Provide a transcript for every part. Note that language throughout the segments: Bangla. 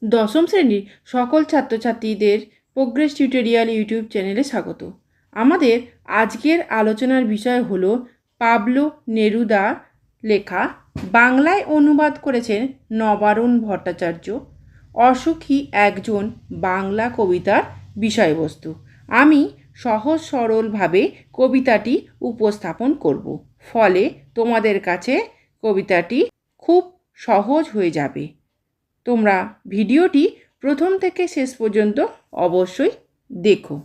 দশম শ্রেণীর সকল ছাত্রছাত্রীদের প্রোগ্রেস টিউটোরিয়াল ইউটিউব চ্যানেলে স্বাগত। আমাদের আজকের আলোচনার বিষয় হলো পাবলো নেরুদা লেখা, বাংলায় অনুবাদ করেছেন নবারুণ ভট্টাচার্য, অসুখী একজন বাংলা কবিতার বিষয়বস্তু। আমি সহজ সরলভাবে কবিতাটি উপস্থাপন করব, ফলে তোমাদের কাছে কবিতাটি খুব সহজ হয়ে যাবে। তোমরা ভিডিওটি প্রথম থেকে শেষ পর্যন্ত অবশ্যই দেখো।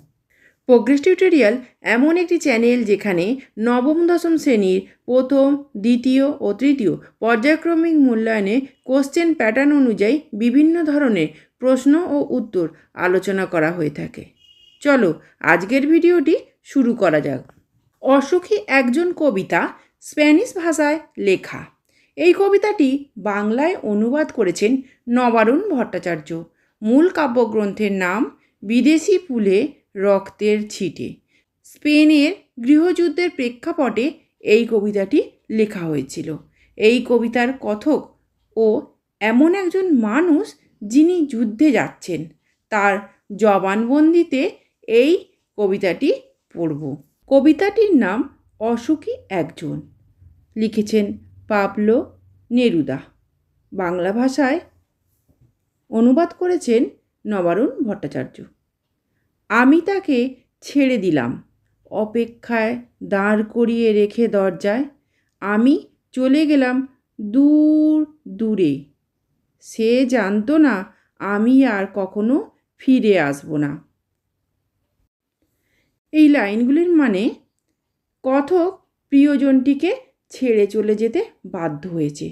প্রোগ্রেস টিউটোরিয়াল এমন একটি চ্যানেল যেখানে নবম দশম শ্রেণীর প্রথম, দ্বিতীয় ও তৃতীয় পর্যায়ক্রমিক মূল্যায়নে কোশ্চেন প্যাটার্ন অনুযায়ী বিভিন্ন ধরনের প্রশ্ন ও উত্তর আলোচনা করা হয়ে থাকে। চলো আজকের ভিডিওটি শুরু করা যাক। অসুখী একজন কবিতা স্প্যানিশ ভাষায় লেখা। এই কবিতাটি বাংলায় অনুবাদ করেছেন নবারুণ ভট্টাচার্য। মূল কাব্যগ্রন্থের নাম বিদেশি ফুলে রক্তের ছিটে। স্পেনের গৃহযুদ্ধের প্রেক্ষাপটে এই কবিতাটি লেখা হয়েছিল। এই কবিতার কথক ও এমন একজন মানুষ যিনি যুদ্ধে যাচ্ছেন, তার জবানবন্দিতে এই কবিতাটি পড়ব। কবিতাটির নাম অসুখী একজন, লিখেছেন পাবলো নেরুদা। বাংলা ভাষায় অনুবাদ করেছেন নবারুণ ভট্টাচার্য। আমি তাকে ছেড়ে দিলাম অপেক্ষায় দাঁড় করিয়ে রেখে দরজায়। আমি চলে গেলাম দূর দূরে। সে জানতো না আমি আর কখনো ফিরে আসবো না। এই লাইনগুলির মানে, কথক প্রিয়জনটিকে ছেড়ে চলে যেতে বাধ্য হয়েছে।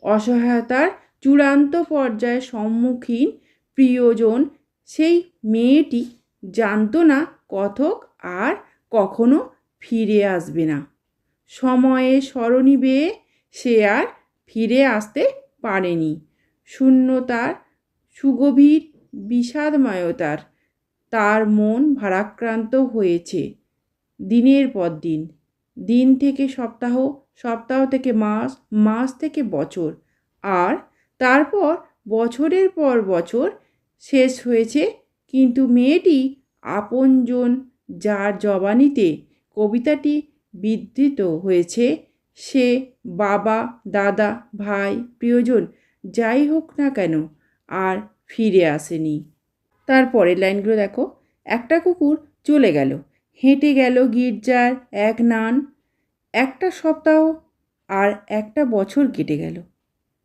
অসহায়তার চূড়ান্ত পর্যায়ে সম্মুখীন প্রিয়জন সেই মেয়েটি জানতো না কথক আর কখনো ফিরে আসবে না। সময়ে সরণি বেয়ে সে আর ফিরে আসতে পারেনি। শূন্যতার সুগভীর বিষাদময়তার তার মন ভারাক্রান্ত হয়েছে দিনের পর দিন। দিন থেকে সপ্তাহ, সপ্তাহ থেকে মাস, মাস থেকে বছর, আর তারপর বছরের পর বছর শেষ হয়েছে। কিন্তু মেয়েটি আপনজন যার জবানিতে কবিতাটি বিধৃত হয়েছে, সে বাবা, দাদা, ভাই, প্রিয়জন যাই হোক না কেন আর ফিরে আসেনি। তারপরের লাইনগুলো দেখো। একটা কুকুর চলে গেল, হেঁটে গেল গির্জার এক নান। একটা সপ্তাহ আর একটা বছর কেটে গেল।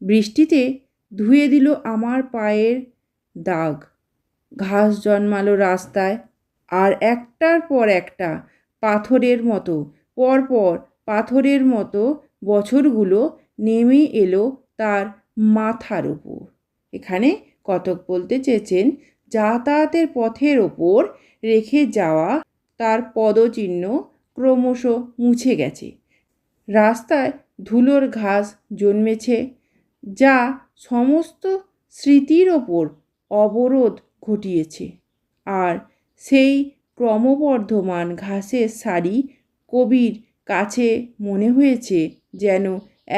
বৃষ্টিতে ধুয়ে দিল আমার পায়ের দাগ। ঘাস জন্মালো রাস্তায়, আর একটার পর একটা পাথরের মতো, পরপর পাথরের মতো বছরগুলো নেমে এলো তার মাথার উপর। এখানে কথক বলতে চেয়েছেন যাতায়াতের পথের ওপর রেখে যাওয়া তার পদচিহ্ন ক্রমশ মুছে গেছে। রাস্তায় ধুলোর ঘাস জন্মেছে, যা সমস্ত স্মৃতির ওপর অবরোধ ঘটিয়েছে। আর সেই ক্রমবর্ধমান ঘাসের সারি কবির কাছে মনে হয়েছে যেন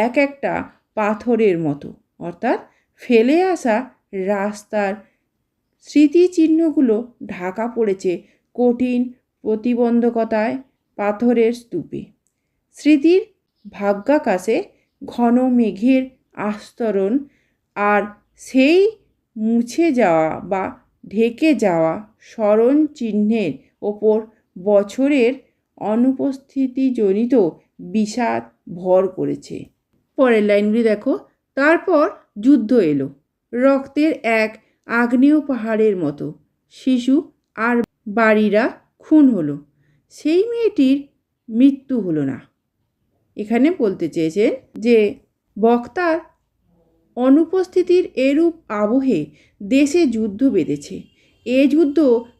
এক একটা পাথরের মতো, অর্থাৎ ফেলে আসা রাস্তার স্মৃতিচিহ্নগুলো ঢাকা পড়েছে কঠিন প্রতিবন্ধকতায়, পাথরের স্তূপে। স্মৃতির ভাগ্যাকাশে ঘন মেঘের আস্তরণ, আর সেই মুছে যাওয়া বা ঢেকে যাওয়া স্মরণ চিহ্নের ওপর বছরের অনুপস্থিতিজনিত বিষাদ ভর করেছে। পরের লাইনগুলি দেখো। তারপর যুদ্ধ এলো, রক্তের এক আগ্নেয় পাহাড়ের মতো। শিশু আর বাড়িরা খুন হলো, সেই মেয়েটির মৃত্যু হলো না। এখানে বলতে চেয়েছেন যে বক্তার অনুপস্থিতির এরূপ আবহে দেশে যুদ্ধ বেঁধেছে। এ যুদ্ধ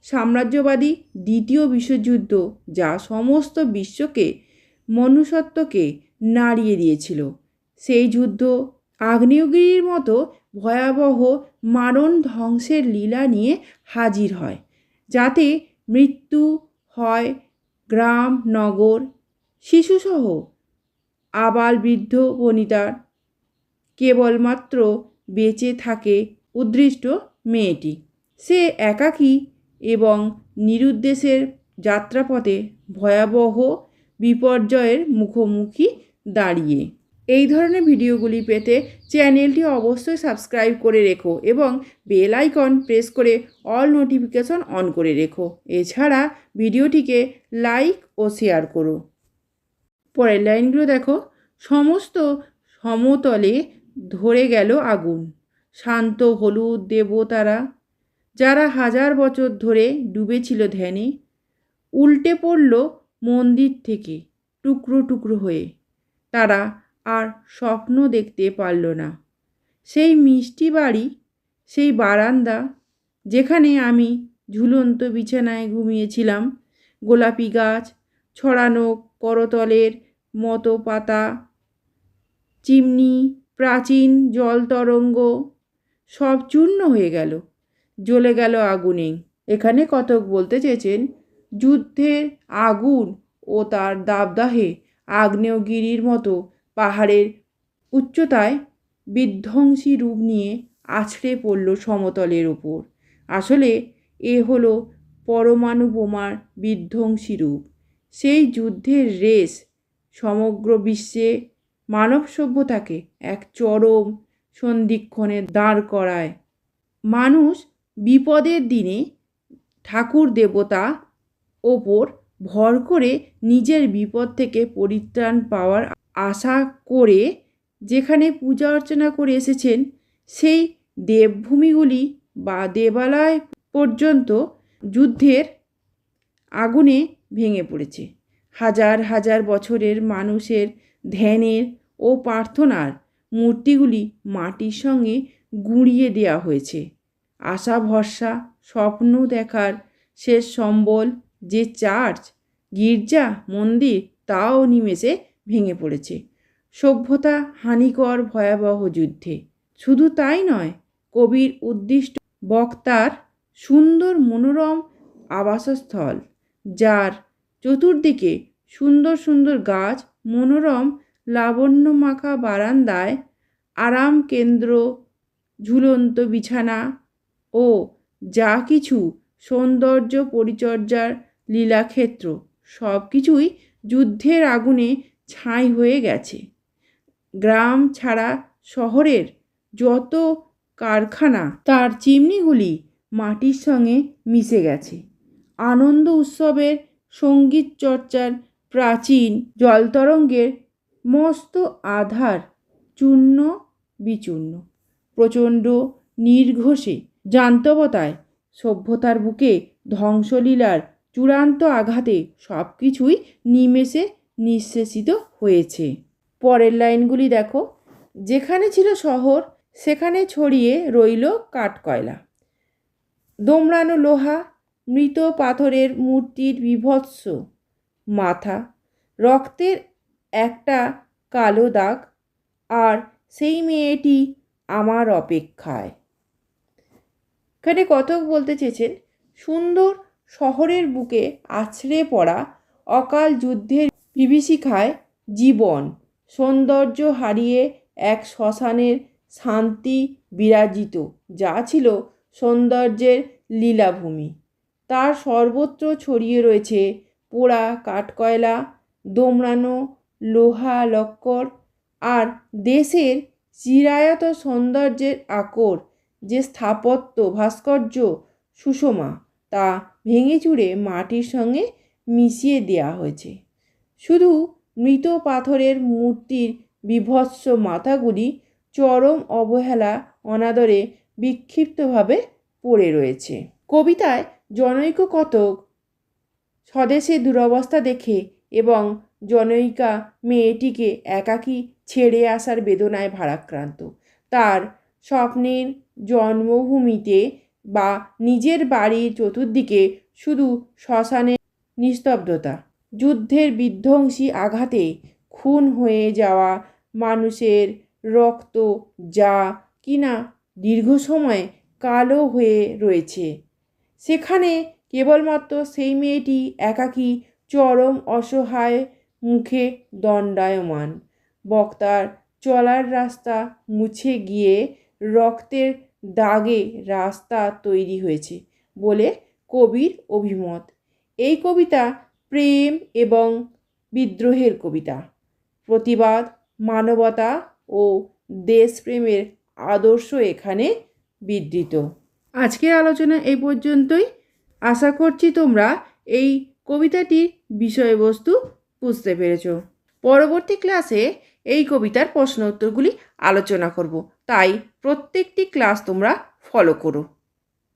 সাম্রাজ্যবাদী দ্বিতীয় বিশ্বযুদ্ধ, যা সমস্ত বিশ্বকে, মনুষ্যত্বকে নাড়িয়ে দিয়েছিল। সেই যুদ্ধ আগ্নেয়গিরির মতো ভয়াবহ মারণ ধ্বংসের লীলা নিয়ে হাজির হয়, যাতে মৃত্যু হয় গ্রাম, নগর, শিশুসহ আবাল বৃদ্ধ বনিতার। কেবলমাত্র বেঁচে থাকে উদ্দৃষ্ট মেয়েটি। সে একাকী এবং নিরুদ্দেশের যাত্রাপথে ভয়াবহ বিপর্যয়ের মুখোমুখি দাঁড়িয়ে। এই ধরনের ভিডিওগুলি পেতে চ্যানেলটি অবশ্যই সাবস্ক্রাইব করে রেখো এবং বেল আইকন প্রেস করে অল নোটিফিকেশন অন করে রেখো। এছাড়া ভিডিওটিকে লাইক ও শেয়ার করো। পরের লাইনগুলো দেখো। সমস্ত সমতলে ধরে গেল আগুন। শান্ত হলুদ দেবতারা, যারা হাজার বছর ধরে ডুবেছিল ধ্যানে, উল্টে পড়ল মন্দির থেকে টুকরো টুকরো হয়ে। তারা আর স্বপ্ন দেখতে পারল না। সেই মিষ্টি বাড়ি, সেই বারান্দা যেখানে আমি ঝুলন্ত বিছানায় ঘুমিয়েছিলাম, গোলাপি গাছ, ছড়ানো করতলের মতো পাতা, চিমনি, প্রাচীন জল তরঙ্গ সব চূর্ণ হয়ে গেল, জ্বলে গেল আগুনে। এখানে কতক বলতে চেয়েছেন যুদ্ধের আগুন ও তার দাবদাহে আগ্নেয়গিরির মতো পাহাড়ের উচ্চতায় বিধ্বংসী রূপ নিয়ে আছড়ে পড়ল সমতলের ওপর। আসলে এ হলো পরমাণু বোমার বিধ্বংসী রূপ। সেই যুদ্ধের রেশ সমগ্র বিশ্বে মানব সভ্যতাকে এক চরম সন্ধিক্ষণে দাঁড় করায়। মানুষ বিপদের দিনে ঠাকুর দেবতা ওপর ভর করে নিজের বিপদ থেকে পরিত্রাণ পাওয়ার আশা করে যেখানে পূজা অর্চনা করে এসেছেন, সেই দেবভূমিগুলি বা দেবালয় পর্যন্ত যুদ্ধের আগুনে ভেঙে পড়েছে। হাজার হাজার বছরের মানুষের ধ্যানের ও প্রার্থনার মূর্তিগুলি মাটির সঙ্গে গুঁড়িয়ে দেওয়া হয়েছে। আশা ভরসা স্বপ্ন দেখার শেষ সম্বল যে চার্চ, গির্জা, মন্দির, তাও নিমেষে ভেঙে পড়েছে সভ্যতা হানিকর ভয়াবহ যুদ্ধে। শুধু তাই নয়, কবির উদ্দিষ্ট বক্তার সুন্দর মনোরম আবাসস্থল, যার চতুর্দিকে সুন্দর সুন্দর গাছ, মনোরম লাবণ্যমাখা বারান্দায় আরাম কেন্দ্র, ঝুলন্ত বিছানা ও যা কিছু সৌন্দর্য পরিচর্যার লীলাক্ষেত্র, সব কিছুই যুদ্ধের আগুনে ছাই হয়ে গেছে। গ্রাম ছাড়া শহরের যত কারখানা, তার চিমনিগুলি মাটির সঙ্গে মিশে গেছে। আনন্দ উৎসবের সঙ্গীত চর্চার প্রাচীন জলতরঙ্গের মস্ত আধার চূর্ণ বিচূর্ণ। প্রচণ্ড নির্ঘোষে জান্তবতায় সভ্যতার বুকে ধ্বংসলীলার চূড়ান্ত আঘাতে সব কিছুই নিমেষে নিঃশেষিত হয়েছে। পরের লাইনগুলি দেখো। যেখানে ছিল শহর, সেখানে ছড়িয়ে রইল কাঠকয়লা, দোমড়ানো লোহা, মৃত পাথরের মূর্তির বিভৎস মাথা, রক্তের একটা কালো দাগ, আর সেই মেয়েটি আমার অপেক্ষায়। এখানে কতক বলতে চেয়েছেন সুন্দর শহরের বুকে আছড়ে পড়া অকাল যুদ্ধের বিভীষিকায় জীবন সৌন্দর্য হারিয়ে এক শ্মশানের শান্তি বিরাজিত, যা ছিল সৌন্দর্যের লীলাভূমি। তার সর্বত্র ছড়িয়ে রয়েছে পোড়া কাঠকয়লা, দোমড়ানো লোহা লক্কর, আর দেশের চিরায়ত সৌন্দর্যের আকর যে স্থাপত্য ভাস্কর্য সুষমা, তা ভেঙে চুরে মাটির সঙ্গে মিশিয়ে দেওয়া হয়েছে। শুধু মৃত পাথরের মূর্তির বিভৎস মাথাগুলি চরম অবহেলা অনাদরে বিক্ষিপ্তভাবে পড়ে রয়েছে। কবিতায় জনৈক কতক স্বদেশে দুরবস্থা দেখে এবং জনৈকা মেয়েটিকে একাকী ছেড়ে আসার বেদনায় ভারাক্রান্ত। তার স্বপ্নের জন্মভূমিতে বা নিজের বাড়ির চতুর্দিকে শুধু শ্মশানের নিস্তব্ধতা, যুদ্ধের বিধ্বংসী আঘাতে খুন হয়ে যাওয়া মানুষের রক্ত, যা কিনা দীর্ঘ সময় কালো হয়ে রয়েছে। সেখানে কেবলমাত্র সেই মেয়েটি একাকী চরম অসহায় মুখে দণ্ডায়মান। বক্তার চলার রাস্তা মুছে গিয়ে রক্তের দাগে রাস্তা তৈরি হয়েছে বলে কবির অভিমত। এই কবিতা প্রেম এবং বিদ্রোহের কবিতা। প্রতিবাদ, মানবতা ও দেশপ্রেমের আদর্শ এখানে বিধৃত। আজকের আলোচনা এই পর্যন্তই। আশা করছি তোমরা এই কবিতাটির বিষয়বস্তু বুঝতে পেরেছ। পরবর্তী ক্লাসে এই কবিতার প্রশ্ন উত্তরগুলি আলোচনা করব, তাই প্রত্যেকটি ক্লাস তোমরা ফলো করো।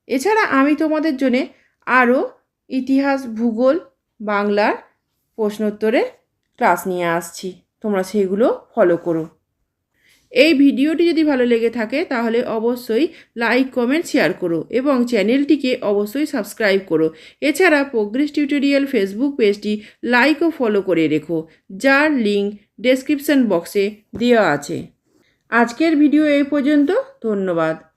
এছাড়া আমি তোমাদের জন্য আরও ইতিহাস, ভূগোল, বাংলার প্রশ্নোত্তরের ক্লাস নিয়ে আসছি, তোমরা সেগুলো ফলো করো। এই ভিডিওটি যদি ভালো লেগে থাকে তাহলে অবশ্যই লাইক, কমেন্ট, শেয়ার করো এবং চ্যানেলটিকে অবশ্যই সাবস্ক্রাইব করো। এছাড়া প্রোগ্রেস টিউটোরিয়াল ফেসবুক পেজটি লাইক ও ফলো করে রেখো, যার লিঙ্ক ডেসক্রিপশন বক্সে দেওয়া আছে। আজকের ভিডিও এই পর্যন্ত। ধন্যবাদ।